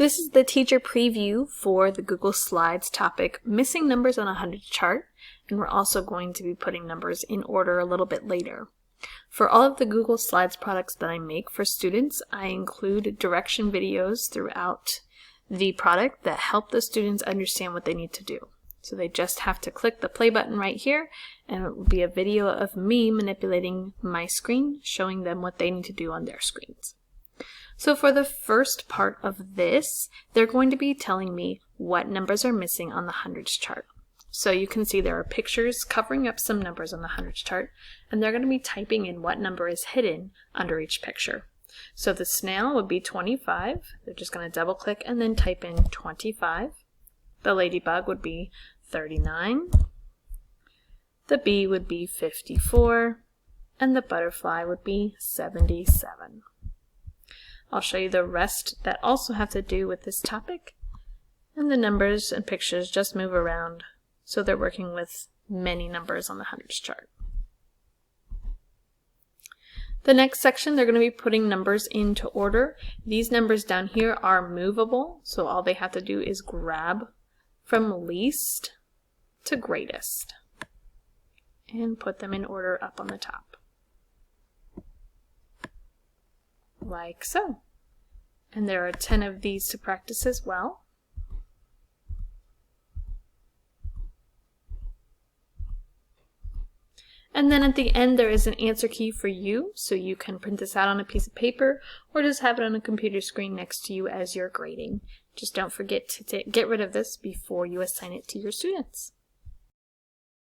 This is the teacher preview for the Google Slides topic, missing numbers on a 100 chart, and we're also going to be putting numbers in order a little bit later. For all of the Google Slides products that I make for students, I include direction videos throughout the product that help the students understand what they need to do. So they just have to click the play button right here, and it will be a video of me manipulating my screen, showing them what they need to do on their screens. So for the first part of this, they're going to be telling me what numbers are missing on the hundreds chart. So you can see there are pictures covering up some numbers on the hundreds chart, and they're going to be typing in what number is hidden under each picture. So the snail would be 25. They're just going to double click and then type in 25. The ladybug would be 39. The bee would be 54. And the butterfly would be 77. I'll show you the rest that also have to do with this topic, and the numbers and pictures just move around, so they're working with many numbers on the hundreds chart. The next section, they're going to be putting numbers into order. These numbers down here are movable, so all they have to do is grab from least to greatest and put them in order up on the top. Like so. And there are 10 of these to practice as well. And then at the end there is an answer key for you, so you can print this out on a piece of paper or just have it on a computer screen next to you as you're grading. Just don't forget to get rid of this before you assign it to your students.